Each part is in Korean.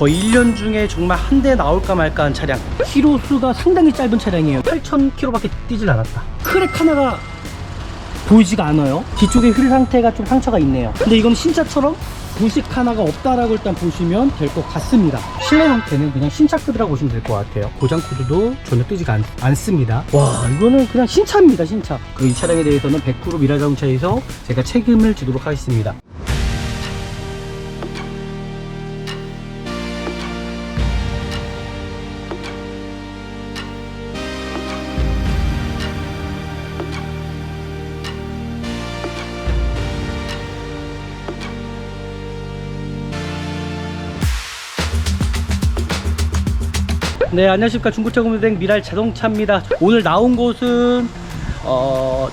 거의 1년 중에 정말 한 대 나올까 말까 한 차량. 키로수가 상당히 짧은 차량이에요. 8,000km밖에 뛰질 않았다. 크랙 하나가 보이지가 않아요. 뒤쪽에 휠 상태가 좀 상처가 있네요. 근데 이건 신차처럼 부식 하나가 없다라고 일단 보시면 될 것 같습니다. 실내 상태는 그냥 신차급이라고 보시면 될 것 같아요. 고장 코드도 전혀 뜨지가 않습니다. 와, 이거는 그냥 신차입니다, 신차. 그리고 이 차량에 대해서는 100% 미라자동차에서 제가 책임을 지도록 하겠습니다. 네, 안녕하십니까. 중고차 구매대행 미랄 자동차입니다. 오늘 나온 곳은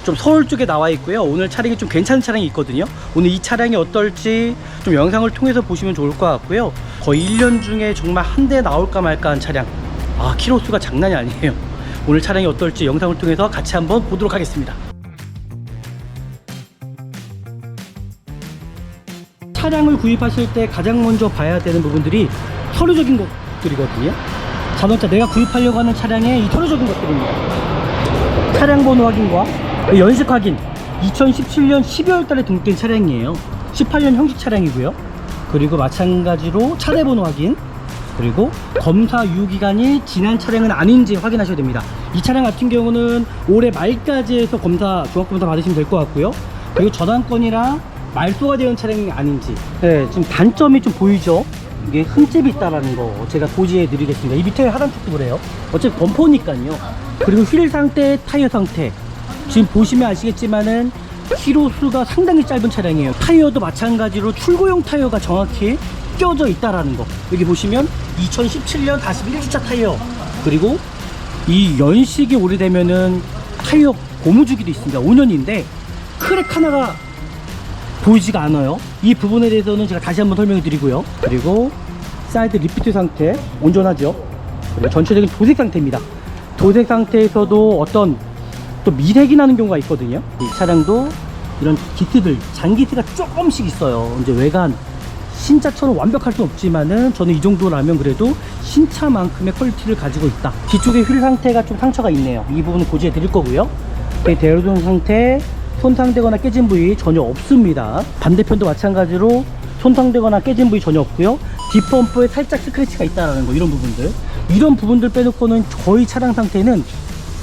좀 서울 쪽에 나와 있고요. 오늘 차량이 좀 괜찮은 차량이 있거든요. 오늘 이 차량이 어떨지 좀 영상을 통해서 보시면 좋을 것 같고요. 거의 1년 중에 정말 한 대 나올까 말까 한 차량. 아, 키로수가 장난이 아니에요. 오늘 차량이 어떨지 영상을 통해서 같이 한번 보도록 하겠습니다. 차량을 구입하실 때 가장 먼저 봐야 되는 부분들이 서류적인 것들이거든요. 자동차 내가 구입하려고 하는 차량의 이 서류적인 것들입니다. 차량 번호 확인과 연식 확인. 2017년 12월 달에 등록된 차량이에요. 18년 형식 차량이고요. 그리고 마찬가지로 차대 번호 확인, 그리고 검사 유효기간이 지난 차량은 아닌지 확인하셔야 됩니다. 이 차량 같은 경우는 올해 말까지 해서 종합검사 받으시면 될 것 같고요. 그리고 저당권이랑 말소가 되는 차량이 아닌지. 네, 지금 단점이 좀 보이죠? 이게 흠집이 있다라는 거 제가 고지해 드리겠습니다. 이 밑에 하단 쪽도 그래요. 어차피 범퍼니까요. 그리고 휠 상태, 타이어 상태, 지금 보시면 아시겠지만은 키로수가 상당히 짧은 차량이에요. 타이어도 마찬가지로 출고용 타이어가 정확히 껴져 있다라는 거. 여기 보시면 2017년 41주차 타이어, 그리고 이 연식이 오래되면은 타이어 고무주기도 있습니다. 5년인데 크랙 하나가 보이지가 않아요. 이 부분에 대해서는 제가 다시 한번 설명해 드리고요. 그리고 사이드 리피트 상태 온전하죠. 그리고 전체적인 도색 상태입니다. 도색 상태에서도 어떤 또 미색이 나는 경우가 있거든요. 이 차량도 이런 기트들, 잔기트가 조금씩 있어요. 이제 외관 신차처럼 완벽할 수 없지만은 저는 이 정도라면 그래도 신차만큼의 퀄리티를 가지고 있다. 뒤쪽에 휠 상태가 좀 상처가 있네요. 이 부분은 고지해 드릴 거고요. 대로동 상태, 손상되거나 깨진 부위 전혀 없습니다. 반대편도 마찬가지로 손상되거나 깨진 부위 전혀 없고요. 뒷범퍼에 살짝 스크래치가 있다라는 거, 이런 부분들 빼놓고는 거의 차량 상태는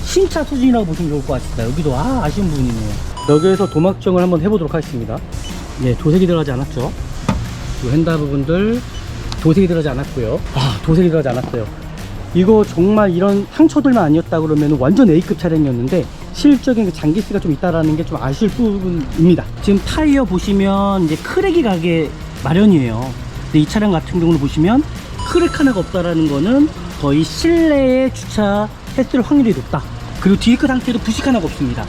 신차 수준이라고 보시면 좋을 것 같습니다. 여기도 아쉬운 부분이네요. 여기에서 도막정을 한번 해보도록 하겠습니다. 예, 도색이 들어가지 않았죠. 이 핸들 부분들 도색이 들어가지 않았고요. 도색이 들어가지 않았어요. 이거 정말 이런 상처들만 아니었다 그러면 완전 A급 차량이었는데 실적인 잔기스가 좀 있다라는 게 좀 아쉬울 부분입니다. 지금 타이어 보시면 이제 크랙이 가게 마련이에요. 근데 이 차량 같은 경우는 보시면 크랙 하나가 없다라는 거는 거의 실내에 주차했을 확률이 높다. 그리고 디스크 상태도 부식 하나가 없습니다.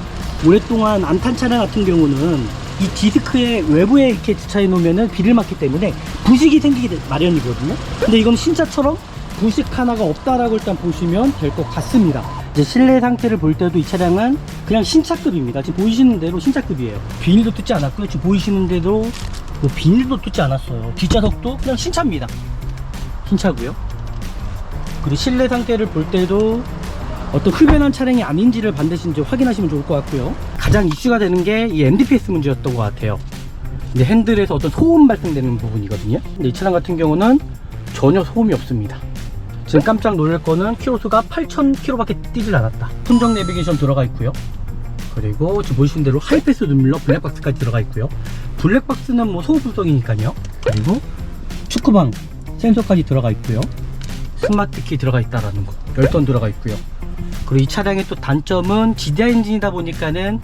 오랫동안 안 탄 차량 같은 경우는 이 디스크의 외부에 이렇게 주차해 놓으면은 비를 맞기 때문에 부식이 생기기 마련이거든요. 근데 이건 신차처럼 부식 하나가 없다라고 일단 보시면 될 것 같습니다. 이제 실내 상태를 볼 때도 이 차량은 그냥 신차급입니다. 지금 보이시는 대로 신차급이에요. 비닐도 뜯지 않았고요. 지금 보이시는 대로 뭐 비닐도 뜯지 않았어요. 뒷좌석도 그냥 신차입니다. 신차고요. 그리고 실내 상태를 볼 때도 어떤 흡연한 차량이 아닌지를 반드시 이제 확인하시면 좋을 것 같고요. 가장 이슈가 되는 게 이 MDPS 문제였던 것 같아요. 이제 핸들에서 어떤 소음 발생되는 부분이거든요. 근데 이 차량 같은 경우는 전혀 소음이 없습니다. 지금 깜짝 놀랄 거는 키로수가 8,000km밖에 뛰질 않았다. 순정 내비게이션 들어가 있고요. 그리고 지금 보시는 대로 하이패스 눈밀러 블랙박스까지 들어가 있고요. 블랙박스는 뭐 소음 불성이니까요. 그리고 축구방 센서까지 들어가 있고요. 스마트키 들어가 있다라는 거, 열선 들어가 있고요. 그리고 이 차량의 또 단점은 GDI 엔진이다 보니까는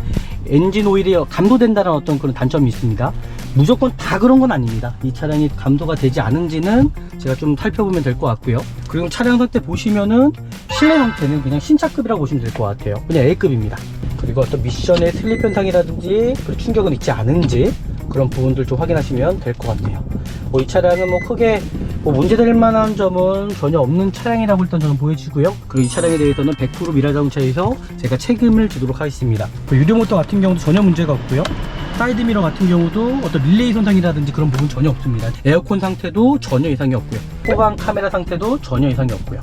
엔진 오일이 감도된다는 어떤 그런 단점이 있습니다. 무조건 다 그런 건 아닙니다. 이 차량이 감도가 되지 않은지는 제가 좀 살펴보면 될 것 같고요. 그리고 차량 상태 보시면은 실내 상태는 그냥 신차급이라고 보시면 될 것 같아요. 그냥 A급입니다. 그리고 어떤 미션의 슬립 현상이라든지 충격은 있지 않은지 그런 부분들 좀 확인하시면 될 것 같네요. 이 차량은 뭐 크게 문제될 만한 점은 전혀 없는 차량이라고 일단 저는 보여지고요. 그리고 이 차량에 대해서는 100% 미라자동차에서 제가 책임을 지도록 하겠습니다. 유료 모터 같은 경우도 전혀 문제가 없고요. 사이드미러 같은 경우도 어떤 릴레이 손상이라든지 그런 부분 전혀 없습니다. 에어컨 상태도 전혀 이상이 없고요. 후방 카메라 상태도 전혀 이상이 없고요.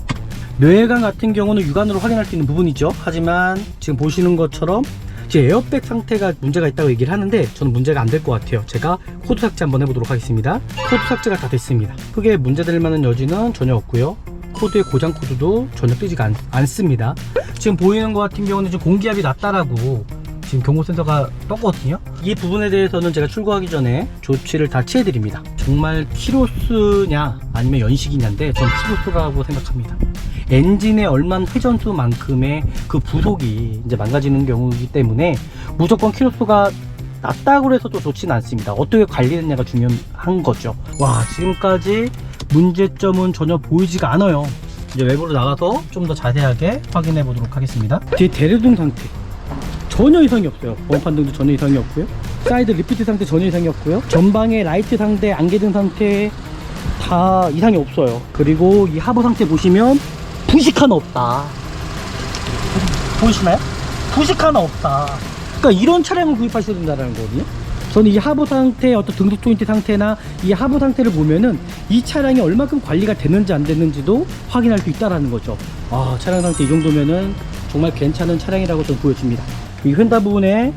뇌외관 같은 경우는 육안으로 확인할 수 있는 부분이죠. 하지만 지금 보시는 것처럼 제 에어백 상태가 문제가 있다고 얘기를 하는데 저는 문제가 안 될 것 같아요. 제가 코드 삭제 한번 해보도록 하겠습니다. 코드 삭제가 다 됐습니다. 크게 문제될 만한 여지는 전혀 없고요. 코드의 고장 코드도 전혀 뜨지가 않습니다. 지금 보이는 것 같은 경우는 지금 공기압이 낮다라고 지금 경고 센서가 떴거든요. 이 부분에 대해서는 제가 출고하기 전에 조치를 다 취해드립니다. 정말 키로수냐 아니면 연식이냐인데 전 키로수라고 생각합니다. 엔진의 얼만 회전수만큼의 그 부속이 이제 망가지는 경우이기 때문에 무조건 키로수가 낮다고 해서 또 좋지는 않습니다. 어떻게 관리했냐가 중요한 거죠. 와, 지금까지 문제점은 전혀 보이지가 않아요. 이제 외부로 나가서 좀 더 자세하게 확인해 보도록 하겠습니다. 뒤에 대류등 상태 전혀 이상이 없어요. 번호판등도 전혀 이상이 없고요. 사이드 리프트 상태 전혀 이상이 없고요. 전방의 라이트 상태, 안개등 상태 다 이상이 없어요. 그리고 이 하부 상태 보시면 부식 하나 없다. 보이시나요? 부식 하나 없다. 그러니까 이런 차량을 구입하셔야 된다는 거거든요. 저는 이 하부 상태, 어떤 등속 조인트 상태나 이 하부 상태를 보면은 이 차량이 얼마큼 관리가 됐는지 안 됐는지도 확인할 수 있다는 거죠. 아, 차량 상태 이 정도면은 정말 괜찮은 차량이라고 저는 보여집니다. 이 휀다 부분에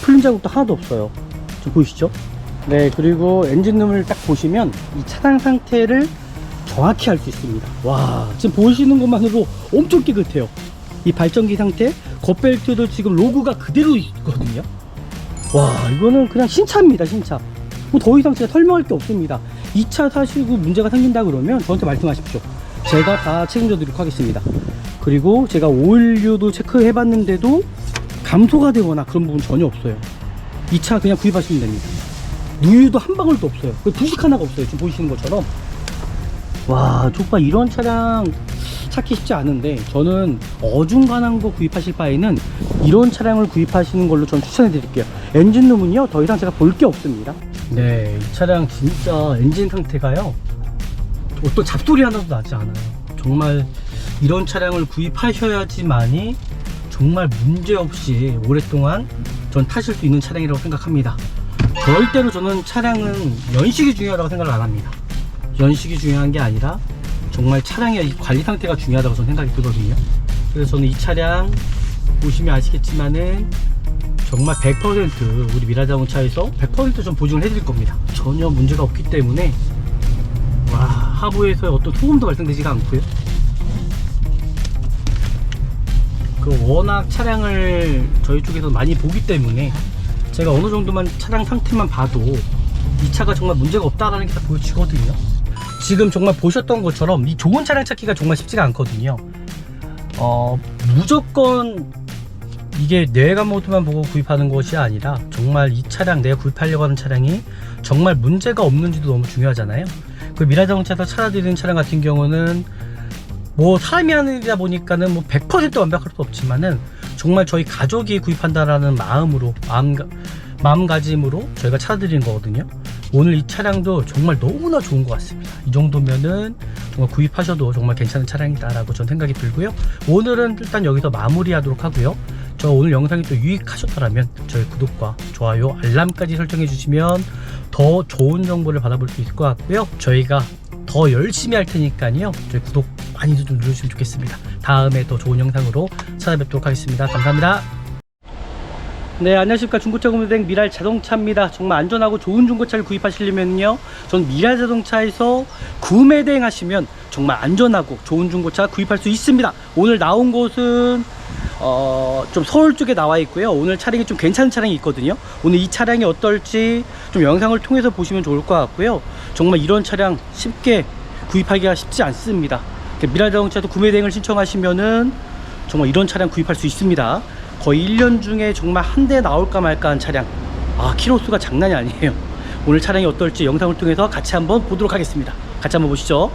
풀림 자국도 하나도 없어요. 좀 보이시죠? 네, 그리고 엔진룸을 딱 보시면 이 차량 상태를 정확히 알 수 있습니다. 와, 지금 보시는 것만으로 엄청 깨끗해요. 이 발전기 상태, 겉벨트도 지금 로고가 그대로 있거든요. 와, 이거는 그냥 신차입니다, 신차. 뭐 더 이상 제가 설명할 게 없습니다. 이 차 사시고 문제가 생긴다 그러면 저한테 말씀하십시오. 제가 다 책임져 드리도록 하겠습니다. 그리고 제가 오일류도 체크해 봤는데도 감소가 되거나 그런 부분 전혀 없어요. 이 차 그냥 구입하시면 됩니다. 누유도 한 방울도 없어요. 부식 하나가 없어요. 지금 보시는 것처럼. 와, 족발 이런 차량 찾기 쉽지 않은데 저는 어중간한 거 구입하실 바에는 이런 차량을 구입하시는 걸로 저는 추천해 드릴게요. 엔진룸은요 더 이상 제가 볼 게 없습니다. 네, 이 차량 진짜 엔진 상태가요 어떤 잡소리 하나도 나지 않아요. 정말 이런 차량을 구입하셔야지만이 정말 문제없이 오랫동안 전 타실 수 있는 차량이라고 생각합니다. 절대로 저는 차량은 연식이 중요하다고 생각을 안 합니다. 연식이 중요한 게 아니라 정말 차량의 관리 상태가 중요하다고 저는 생각이 들거든요. 그래서 저는 이 차량 보시면 아시겠지만은 정말 100% 우리 미라자동차에서 100% 좀 보증을 해드릴 겁니다. 전혀 문제가 없기 때문에 와, 하부에서 어떤 소음도 발생되지가 않고요. 워낙 차량을 저희 쪽에서 많이 보기 때문에 제가 어느 정도만 차량 상태만 봐도 이 차가 정말 문제가 없다라는 게 다 보여지거든요. 지금 정말 보셨던 것처럼 이 좋은 차량 찾기가 정말 쉽지가 않거든요. 무조건 이게 내외관 모드만 보고 구입하는 것이 아니라 정말 이 차량, 내가 구입하려고 하는 차량이 정말 문제가 없는지도 너무 중요하잖아요. 그 미라자동차에서 찾아드리는 차량 같은 경우는 뭐 사람이 하는 일이다 보니까는 뭐 100% 완벽할 수 없지만은 정말 저희 가족이 구입한다라는 마음으로 마음가짐으로 저희가 찾아드리는 거거든요. 오늘 이 차량도 정말 너무나 좋은 것 같습니다. 이 정도면은 정말 구입하셔도 정말 괜찮은 차량이다 라고 저는 생각이 들고요. 오늘은 일단 여기서 마무리하도록 하고요. 저 오늘 영상이 또 유익하셨다면 저희 구독과 좋아요, 알람까지 설정해 주시면 더 좋은 정보를 받아볼 수 있을 것 같고요. 저희가 더 열심히 할 테니까요. 저희 구독 많이 좀 눌러주시면 좋겠습니다. 다음에 더 좋은 영상으로 찾아뵙도록 하겠습니다. 감사합니다. 네, 안녕하십니까. 중고차 구매대행 미랄자동차입니다. 정말 안전하고 좋은 중고차를 구입하시려면요, 전 미랄자동차에서 구매대행 하시면 정말 안전하고 좋은 중고차 구입할 수 있습니다. 오늘 나온 곳은 좀 서울 쪽에 나와 있고요. 오늘 차량이 좀 괜찮은 차량이 있거든요. 오늘 이 차량이 어떨지 좀 영상을 통해서 보시면 좋을 것 같고요. 정말 이런 차량 쉽게 구입하기가 쉽지 않습니다. 미랄자동차도 구매대행을 신청하시면은 정말 이런 차량 구입할 수 있습니다. 거의 1년 중에 정말 한 대 나올까 말까 한 차량. 아, 키로수가 장난이 아니에요. 오늘 차량이 어떨지 영상을 통해서 같이 한번 보도록 하겠습니다. 같이 한번 보시죠.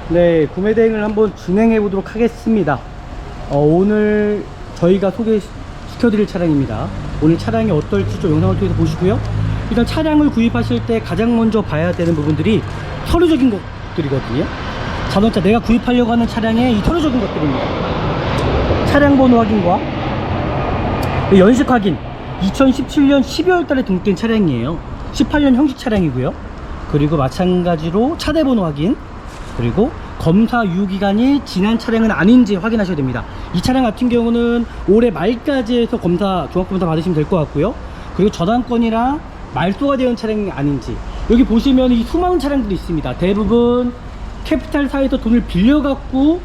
네, 구매 대행을 한번 진행해 보도록 하겠습니다. 오늘 저희가 소개시켜 드릴 차량입니다. 오늘 차량이 어떨지 좀 영상을 통해서 보시고요. 일단 차량을 구입하실 때 가장 먼저 봐야 되는 부분들이 서류적인 것들이거든요. 자동차 내가 구입하려고 하는 차량의 이 서류적인 것들입니다. 차량 번호 확인과 연식 확인 2017년 12월 달에 등록된 차량이에요. 18년 형식 차량이고요. 그리고 마찬가지로 차대 번호 확인, 그리고 검사 유효기간이 지난 차량은 아닌지 확인하셔야 됩니다. 이 차량 같은 경우는 올해 말까지 해서 종합검사 받으시면 될 것 같고요. 그리고 저당권이랑 말소가 되는 차량이 아닌지, 여기 보시면 이 수많은 차량들이 있습니다. 대부분 캐피탈사에서 돈을 빌려갖고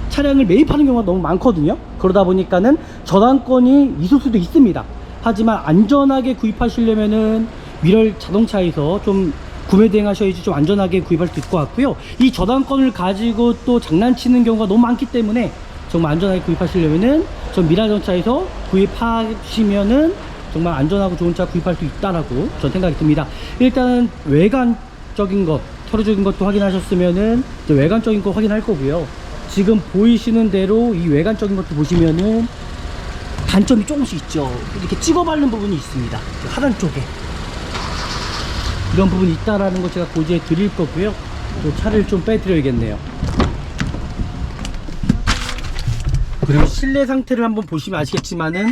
차량을 매입하는 경우가 너무 많거든요. 그러다 보니까는 저당권이 있을 수도 있습니다. 하지만 안전하게 구입하시려면은 미럴 자동차에서 좀 구매 대행하셔야지 좀 안전하게 구입할 수 있을 것 같고요. 이 저당권을 가지고 또 장난치는 경우가 너무 많기 때문에 정말 안전하게 구입하시려면은 좀 미랄 자동차에서 구입하시면은 정말 안전하고 좋은 차 구입할 수 있다라고 저는 생각이 듭니다. 일단은 외관적인 것, 서류적인 것도 확인하셨으면은 이제 외관적인 거 확인할 거고요. 지금 보이시는 대로 이 외관적인 것도 보시면은 단점이 조금씩 있죠. 이렇게 찍어 바른 부분이 있습니다. 하단 쪽에 이런 부분이 있다라는 거 제가 고지해 드릴 거고요. 또 차를 좀 빼드려야겠네요. 그리고 실내 상태를 한번 보시면 아시겠지만은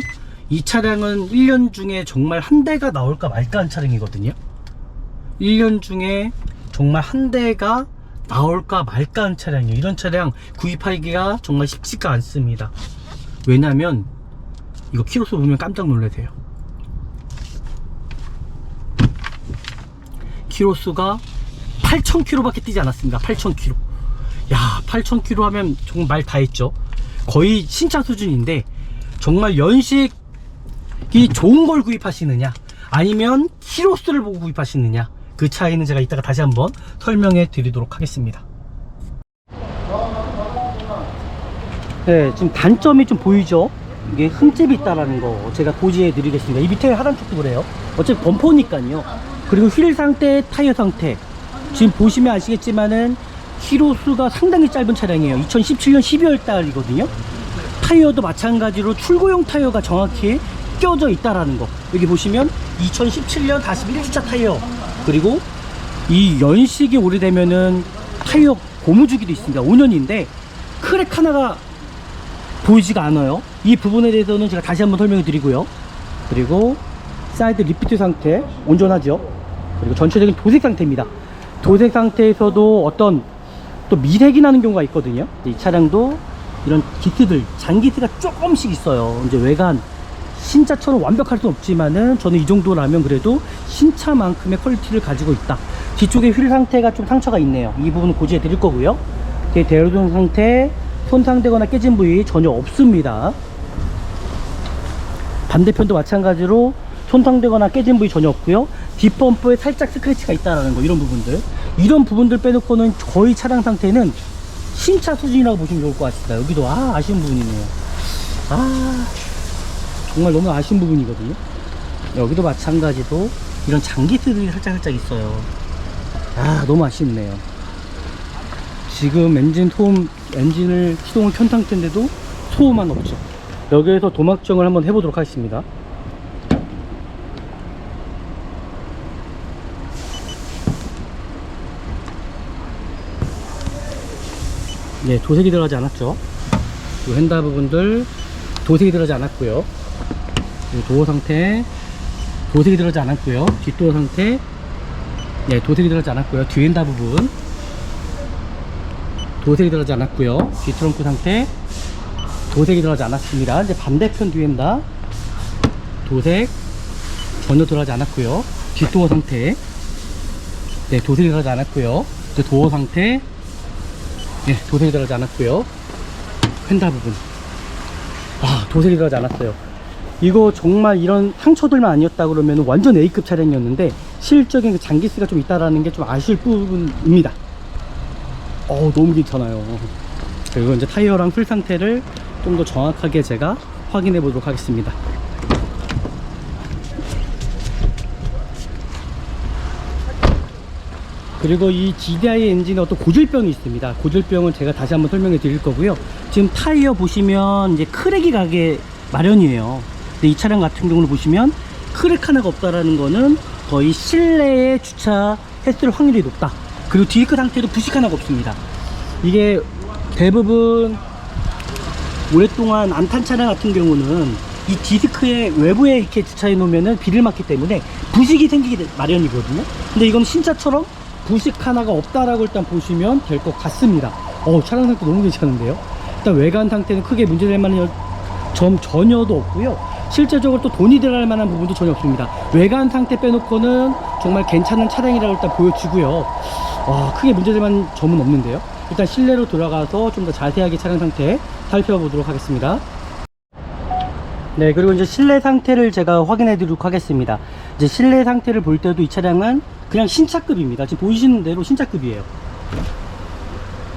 이 차량은 1년 중에 정말 한 대가 나올까 말까 한 차량이거든요. 1년 중에 정말 한 대가 나올까 말까 한 차량이에요. 이런 차량 구입하기가 정말 쉽지가 않습니다. 왜냐면 이거 키로수 보면 깜짝 놀라세요. 키로수가 8,000km 밖에 뛰지 않았습니다. 8,000km. 야, 8,000km 하면 정말 말 다 했죠. 거의 신차 수준인데, 정말 연식이 좋은 걸 구입하시느냐 아니면 키로수를 보고 구입하시느냐, 그 차이는 제가 이따가 다시 한번 설명해 드리도록 하겠습니다. 네, 지금 단점이 좀 보이죠? 이게 흠집이 있다라는 거 제가 고지해 드리겠습니다. 이 밑에 하단 쪽도 그래요. 어차피 범퍼니까요. 그리고 휠 상태, 타이어 상태 지금 보시면 아시겠지만은 키로수가 상당히 짧은 차량이에요. 2017년 12월 달이거든요. 타이어도 마찬가지로 출고용 타이어가 정확히 껴져 있다라는 거, 여기 보시면 2017년 41주차 타이어, 그리고 이 연식이 오래되면은 타이어 고무주기도 있습니다. 5년인데 크랙 하나가 보이지가 않아요. 이 부분에 대해서는 제가 다시 한번 설명해 드리고요. 그리고 사이드 리피트 상태 온전하죠. 그리고 전체적인 도색 상태입니다. 도색 상태에서도 어떤 또 미색이 나는 경우가 있거든요. 이 차량도 이런 기스들, 잔기스가 조금씩 있어요. 이제 외관 신차처럼 완벽할 수는 없지만은 저는 이 정도라면 그래도 신차만큼의 퀄리티를 가지고 있다. 뒤쪽에 휠 상태가 좀 상처가 있네요. 이 부분은 고지해 드릴 거고요. 대로동 상태, 손상되거나 깨진 부위 전혀 없습니다. 반대편도 마찬가지로 손상되거나 깨진 부위 전혀 없고요. 뒷범퍼에 살짝 스크래치가 있다는 거, 이런 부분들 빼놓고는 거의 차량 상태는 신차 수준이라고 보시면 좋을 것 같습니다. 여기도 아쉬운 부분이네요. 정말 너무 아쉬운 부분이거든요. 여기도 마찬가지로 이런 장기스들이 살짝 있어요. 너무 아쉽네요. 지금 엔진을 시동을 켠 상태인데도 소음만 없죠. 여기에서 도막정을 한번 해보도록 하겠습니다. 네, 도색이 들어가지 않았죠. 이 핸다 부분들 도색이 들어가지 않았고요. 도어 상태 도색이 들어가지 않았고요. 뒷도어 상태, 네, 도색이 들어가지 않았고요. 뒤 핸다 부분 도색이 들어가지 않았고요. 뒷트렁크 상태 도색이 들어가지 않았습니다. 이제 반대편 뒤 핸다 도색 전혀 들어가지 않았고요. 뒷도어 상태, 네, 도색이 들어가지 않았고요. 이제 도어 상태, 네, 도색이 들어가지 않았고요. 휀다 부분 도색이 들어가지 않았어요. 이거 정말 이런 상처들만 아니었다 그러면 완전 A급 차량이었는데 실적인 그 장기스가 좀 있다라는 게 좀 아쉬울 부분입니다. 너무 괜찮아요. 그리고 이제 타이어랑 휠 상태를 좀 더 정확하게 제가 확인해 보도록 하겠습니다. 그리고 이 GDI 엔진에 어떤 고질병이 있습니다. 고질병은 제가 다시 한번 설명해 드릴 거고요. 지금 타이어 보시면 이제 크랙이 가게 마련이에요. 근데 이 차량 같은 경우는 보시면 크랙 하나가 없다라는 거는 거의 실내에 주차했을 확률이 높다. 그리고 디스크 상태도 부식 하나가 없습니다. 이게 대부분 오랫동안 안 탄 차량 같은 경우는 이 디스크의 외부에 이렇게 주차해 놓으면은 비를 맞기 때문에 부식이 생기기 마련이거든요. 근데 이건 신차처럼 부식 하나가 없다라고 일단 보시면 될 것 같습니다. 차량 상태 너무 괜찮은데요. 일단 외관 상태는 크게 문제될 만한 점 전혀도 없고요. 실제적으로 또 돈이 들어갈 만한 부분도 전혀 없습니다. 외관 상태 빼놓고는 정말 괜찮은 차량이라고 일단 보여지고요. 크게 문제될 만한 점은 없는데요. 일단 실내로 들어가서 좀 더 자세하게 차량 상태 살펴보도록 하겠습니다. 네, 그리고 이제 실내 상태를 제가 확인해 드리도록 하겠습니다. 이제 실내 상태를 볼 때도 이 차량은 그냥 신차급입니다. 지금 보이시는 대로 신차급이에요.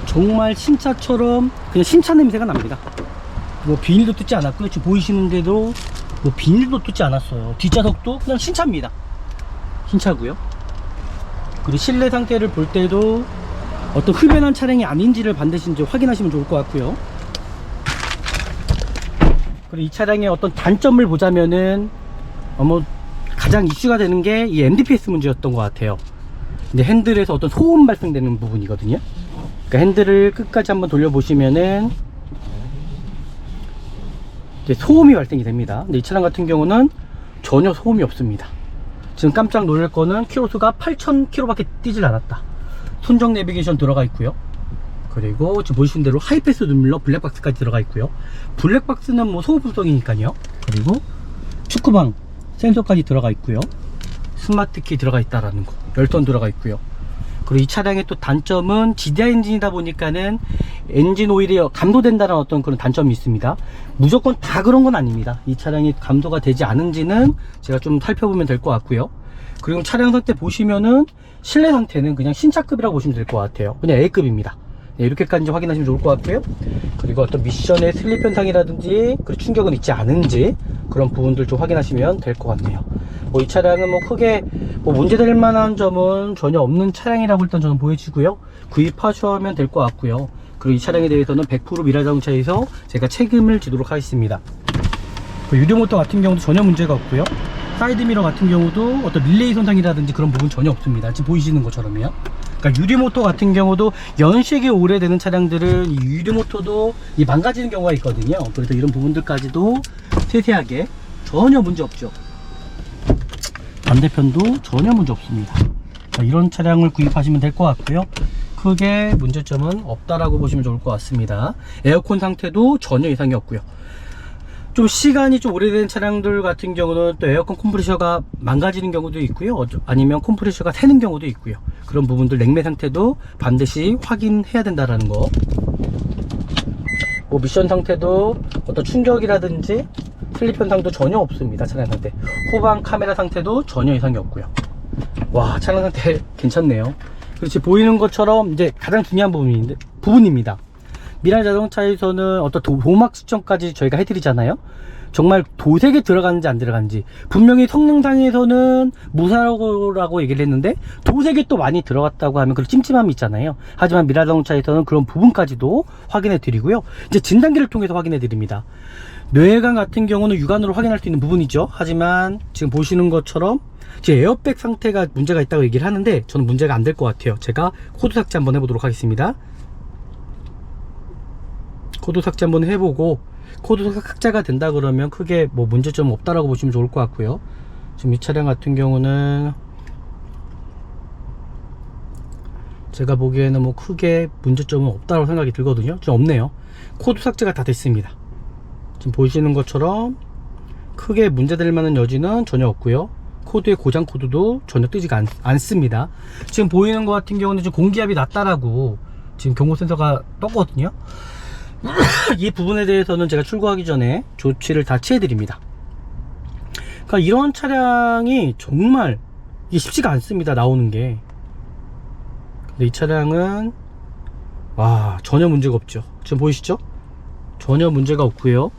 정말 신차처럼 그냥 신차 냄새가 납니다. 뭐 비닐도 뜯지 않았고요. 지금 보이시는 대로 뭐 비닐도 뜯지 않았어요. 뒷좌석도 그냥 신차입니다. 신차고요. 그리고 실내 상태를 볼 때도 어떤 흡연한 차량이 아닌지를 반드시 이제 확인하시면 좋을 것 같고요. 그리고 이 차량의 어떤 단점을 보자면은 뭐 가장 이슈가 되는 게 이 MDPS 문제였던 것 같아요. 근데 핸들에서 어떤 소음 발생되는 부분이거든요. 그러니까 핸들을 끝까지 한번 돌려보시면은 이제 소음이 발생이 됩니다. 근데 이 차량 같은 경우는 전혀 소음이 없습니다. 지금 깜짝 놀랄 거는 키로수가 8,000km밖에 뛰질 않았다. 순정 내비게이션 들어가 있고요. 그리고 지금 보시는 대로 하이패스 눈밀러 블랙박스까지 들어가 있고요. 블랙박스는 뭐 소음불성이니까요. 그리고 축구방 센서까지 들어가 있고요. 스마트키 들어가 있다라는 거, 열선 들어가 있고요. 그리고 이 차량의 또 단점은 GDI 엔진이다 보니까는 엔진 오일이 감도된다는 어떤 그런 단점이 있습니다. 무조건 다 그런 건 아닙니다. 이 차량이 감도가 되지 않은지는 제가 좀 살펴보면 될 것 같고요. 그리고 차량 상태 보시면은 실내 상태는 그냥 신차급이라고 보시면 될 것 같아요. 그냥 A급입니다. 네, 이렇게까지 확인하시면 좋을 것 같고요. 그리고 어떤 미션의 슬립 현상이라든지 그리고 충격은 있지 않은지 그런 부분들 좀 확인하시면 될 것 같네요. 뭐 이 차량은 뭐 크게 뭐 문제될 만한 점은 전혀 없는 차량이라고 일단 저는 보여지고요. 구입하시면 될 것 같고요. 그리고 이 차량에 대해서는 100% 미라자동차에서 제가 책임을 지도록 하겠습니다. 유리모터 같은 경우도 전혀 문제가 없고요. 사이드미러 같은 경우도 어떤 릴레이 손상이라든지 그런 부분 전혀 없습니다. 지금 보이시는 것처럼요. 그러니까 유리모터 같은 경우도 연식이 오래되는 차량들은 이 유리모터도 망가지는 경우가 있거든요. 그래서 이런 부분들까지도 세세하게 전혀 문제 없죠. 반대편도 전혀 문제 없습니다. 이런 차량을 구입하시면 될 것 같고요. 크게 문제점은 없다라고 보시면 좋을 것 같습니다. 에어컨 상태도 전혀 이상이 없고요. 좀 시간이 좀 오래된 차량들 같은 경우는 또 에어컨 컴프레셔가 망가지는 경우도 있고요. 아니면 컴프레셔가 새는 경우도 있고요. 그런 부분들 냉매 상태도 반드시 확인해야 된다라는 거. 뭐 미션 상태도 어떤 충격이라든지 슬립 현상도 전혀 없습니다. 차량 상태. 후방 카메라 상태도 전혀 이상이 없고요. 와, 차량 상태 괜찮네요. 그렇지, 보이는 것처럼 이제 가장 중요한 부분입니다. 미라 자동차에서는 어떤 도막 측정까지 저희가 해드리잖아요. 정말 도색에 들어가는지 안 들어가는지, 분명히 성능상에서는 무사고라고 얘기를 했는데 도색에 또 많이 들어갔다고 하면 그런 찜찜함이 있잖아요. 하지만 미라 자동차에서는 그런 부분까지도 확인해 드리고요. 이제 진단기를 통해서 확인해 드립니다. 뇌외관 같은 경우는 육안으로 확인할 수 있는 부분이죠. 하지만 지금 보시는 것처럼 제 에어백 상태가 문제가 있다고 얘기를 하는데 저는 문제가 안 될 것 같아요. 제가 코드 삭제 한번 해보도록 하겠습니다. 코드 삭제 한번 해보고 코드 삭제가 된다 그러면 크게 뭐 문제점 없다라고 보시면 좋을 것 같고요. 지금 이 차량 같은 경우는 제가 보기에는 뭐 크게 문제점은 없다고 생각이 들거든요. 좀 없네요. 코드 삭제가 다 됐습니다. 지금 보시는 것처럼 크게 문제될 만한 여지는 전혀 없고요. 코드의 고장 코드도 전혀 뜨지가 않습니다. 지금 보이는 것 같은 경우는 지금 공기압이 낮다라고 지금 경고 센서가 떴거든요. 이 부분에 대해서는 제가 출고하기 전에 조치를 다 취해 드립니다. 그러니까 이런 차량이 정말 이게 쉽지가 않습니다. 나오는 게. 근데 이 차량은 와, 전혀 문제가 없죠. 지금 보이시죠? 전혀 문제가 없고요.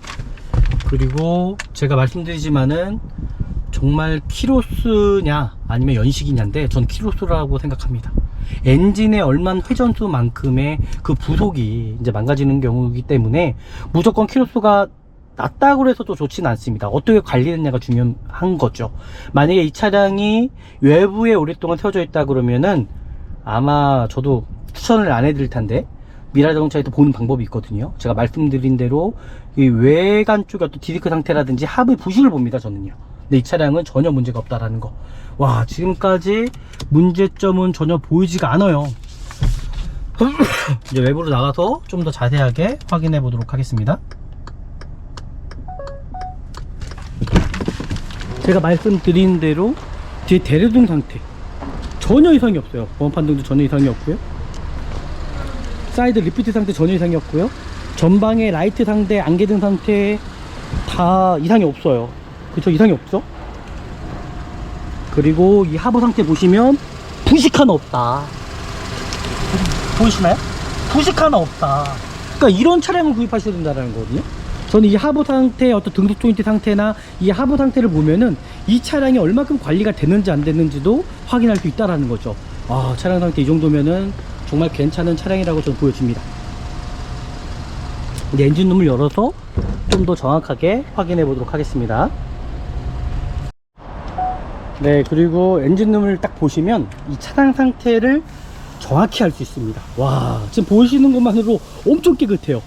그리고 제가 말씀드리지만은 정말 키로수냐 아니면 연식이냐인데 전 키로수라고 생각합니다. 엔진의 얼만 회전수만큼의 그 부속이 이제 망가지는 경우이기 때문에 무조건 키로수가 낮다고 해서 또 좋지는 않습니다. 어떻게 관리했냐가 중요한 거죠. 만약에 이 차량이 외부에 오랫동안 세워져 있다 그러면은 아마 저도 추천을 안 해드릴 텐데 미라 자동차에도 보는 방법이 있거든요. 제가 말씀드린 대로 이 외관 쪽의 어떤 디스크 상태라든지 하부의 부식을 봅니다, 저는요. 근데 이 차량은 전혀 문제가 없다라는 거. 와, 지금까지 문제점은 전혀 보이지가 않아요. 이제 외부로 나가서 좀 더 자세하게 확인해 보도록 하겠습니다. 제가 말씀드린 대로 뒤에 대류등 상태 전혀 이상이 없어요. 범판등도 전혀 이상이 없고요. 사이드 리프트 상태 전혀 이상이 없고요. 전방에 라이트 상태, 안개등 상태 다 이상이 없어요. 그쵸? 이상이 없죠? 그리고 이 하부 상태 보시면 부식 하나 없다. 보이시나요? 부식 하나 없다. 그러니까 이런 차량을 구입하셔야 된다는 거거든요. 저는 이 하부 상태, 어떤 등속 조인트 상태나 이 하부 상태를 보면은 이 차량이 얼마큼 관리가 됐는지 안 됐는지도 확인할 수 있다라는 거죠. 아, 차량 상태 이 정도면은 정말 괜찮은 차량이라고 저는 보여집니다. 이제 엔진룸을 열어서 좀 더 정확하게 확인해 보도록 하겠습니다. 네, 그리고 엔진룸을 딱 보시면 이 차량 상태를 정확히 알 수 있습니다. 와, 지금 보시는 것만으로 엄청 깨끗해요.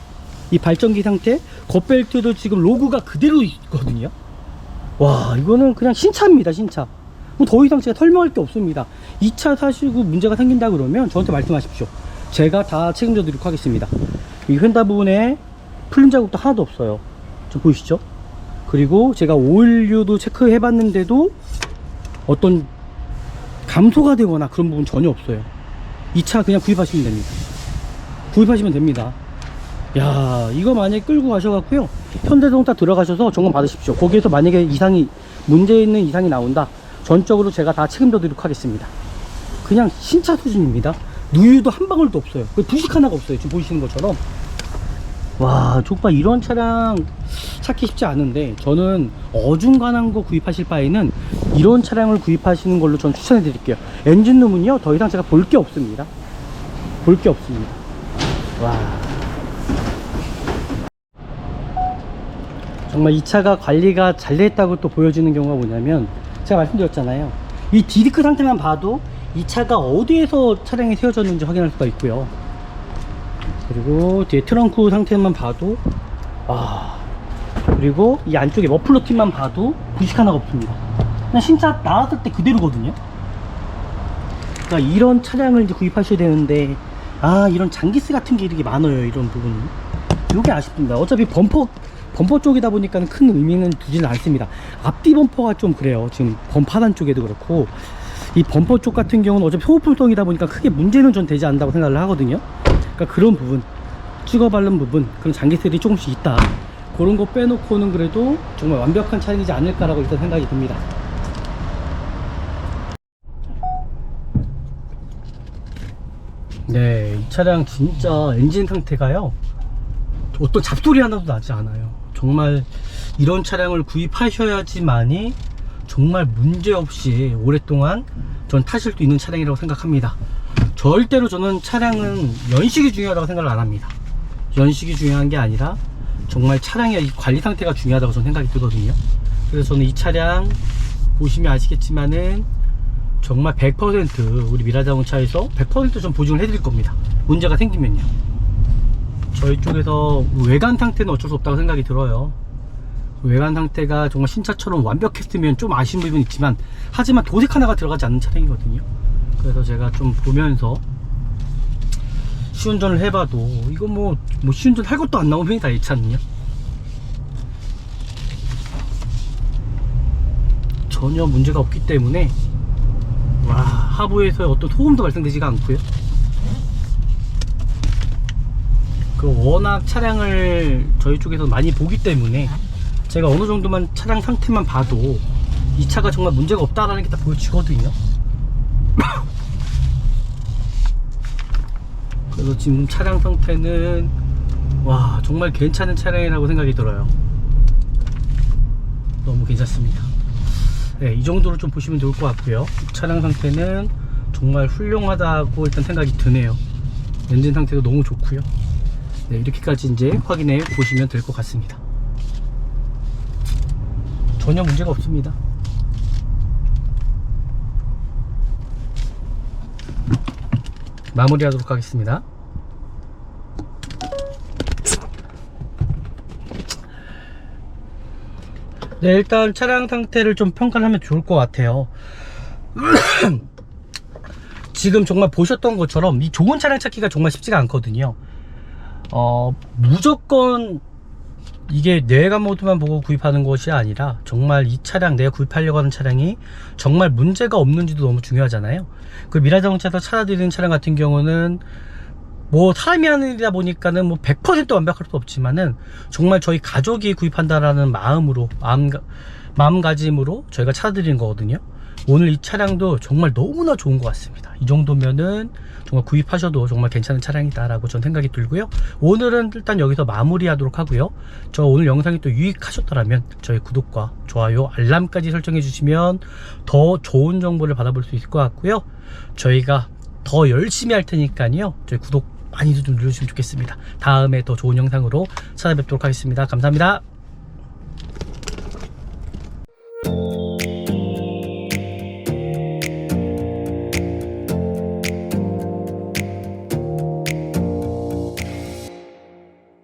이 발전기 상태, 겉벨트도 지금 로고가 그대로 있거든요. 와, 이거는 그냥 신차입니다, 신차. 뭐 더 이상 제가 설명할 게 없습니다. 이 차 사시고 문제가 생긴다 그러면 저한테 말씀하십시오. 제가 다 책임져 드리도록 하겠습니다. 이 휀다 부분에 풀림 자국도 하나도 없어요. 좀 보이시죠? 그리고 제가 오일류도 체크해 봤는데도 어떤 감소가 되거나 그런 부분 전혀 없어요. 이 차 그냥 구입하시면 됩니다. 구입하시면 됩니다. 야, 이거 만약에 끌고 가셔갖고요, 현대자동차 들어가셔서 점검 받으십시오. 거기에서 만약에 이상이, 문제 있는 이상이 나온다, 전적으로 제가 다 책임져 드리도록 하겠습니다. 그냥 신차 수준입니다. 누유도 한 방울도 없어요. 부식 하나가 없어요. 지금 보이시는 것처럼. 와, 정말 이런 차량 찾기 쉽지 않은데, 저는 어중간한 거 구입하실 바에는 이런 차량을 구입하시는 걸로 전 추천해 드릴게요. 엔진룸은요, 더 이상 제가 볼 게 없습니다. 볼 게 없습니다. 와, 정말 이 차가 관리가 잘 됐다고 또 보여지는 경우가 뭐냐면, 제가 말씀드렸잖아요, 이 디스크 상태만 봐도 이 차가 어디에서 차량이 세워졌는지 확인할 수가 있고요. 그리고 뒤에 트렁크 상태만 봐도, 와, 그리고 이 안쪽에 머플러 팁만 봐도 부식 하나가 없습니다. 그냥 신차 나왔을 때 그대로거든요. 그러니까 이런 차량을 이제 구입하셔야 되는데, 아, 이런 장기스 같은 게 이렇게 많아요. 이런 부분이, 이게 아쉽습니다. 어차피 범퍼 쪽이다 보니까 큰 의미는 두지는 않습니다. 앞뒤 범퍼가 좀 그래요. 지금 범퍼 하단 쪽에도 그렇고, 이 범퍼 쪽 같은 경우는 어차피 소모품성이다 보니까 크게 문제는 전 되지 않는다고 생각을 하거든요. 그러니까 그런 부분, 찍어 바른 부분, 그런 장기들이 조금씩 있다. 그런 거 빼놓고는 그래도 정말 완벽한 차량이지 않을까라고 일단 생각이 듭니다. 네, 이 차량 진짜 엔진 상태가요, 어떤 잡소리 하나도 나지 않아요. 정말 이런 차량을 구입하셔야지만이 정말 문제없이 오랫동안 전 타실 수 있는 차량이라고 생각합니다. 절대로 저는 차량은 연식이 중요하다고 생각을 안 합니다. 연식이 중요한 게 아니라 정말 차량의 관리 상태가 중요하다고 저는 생각이 들거든요. 그래서 저는 이 차량 보시면 아시겠지만은 정말 100% 우리 미라자동차에서 100% 전 보증을 해드릴 겁니다. 문제가 생기면요. 저희 쪽에서 외관 상태는 어쩔 수 없다고 생각이 들어요. 외관 상태가 정말 신차처럼 완벽했으면 좀 아쉬운 부분이 있지만, 하지만 도색 하나가 들어가지 않는 차량이거든요. 그래서 제가 좀 보면서 시운전을 해봐도 이거 뭐 시운전 할 것도 안 나옵니다, 이 차는요. 전혀 문제가 없기 때문에, 와, 하부에서 어떤 소음도 발생되지가 않고요. 워낙 차량을 저희 쪽에서 많이 보기 때문에 제가 어느 정도만 차량 상태만 봐도 이 차가 정말 문제가 없다라는 게 다 보여지거든요. 그래서 지금 차량 상태는, 와, 정말 괜찮은 차량이라고 생각이 들어요. 너무 괜찮습니다. 네, 이 정도로 좀 보시면 좋을 것 같고요. 차량 상태는 정말 훌륭하다고 일단 생각이 드네요. 엔진 상태도 너무 좋고요. 네, 이렇게까지 이제 확인해 보시면 될 것 같습니다. 전혀 문제가 없습니다. 마무리하도록 하겠습니다. 네, 일단 차량 상태를 좀 평가를 하면 좋을 것 같아요. 지금 정말 보셨던 것처럼 이 좋은 차량 찾기가 정말 쉽지가 않거든요. 무조건 이게 내외관 모드만 보고 구입하는 것이 아니라 정말 이 차량, 내가 구입하려고 하는 차량이 정말 문제가 없는지도 너무 중요하잖아요. 그 미라자동차에서 찾아드리는 차량 같은 경우는 뭐 사람이 하는 일이다 보니까는 뭐 100% 완벽할 수 없지만은 정말 저희 가족이 구입한다라는 마음으로, 마음가짐으로 저희가 찾아드리는 거거든요. 오늘 이 차량도 정말 너무나 좋은 것 같습니다. 이 정도면은 정말 구입하셔도 정말 괜찮은 차량이다 라고 전 생각이 들고요. 오늘은 일단 여기서 마무리 하도록 하고요. 저 오늘 영상이 또 유익하셨더라면 저희 구독과 좋아요, 알람까지 설정해 주시면 더 좋은 정보를 받아볼 수 있을 것 같고요. 저희가 더 열심히 할 테니까요, 저희 구독 많이 좀 눌러주시면 좋겠습니다. 다음에 더 좋은 영상으로 찾아뵙도록 하겠습니다. 감사합니다.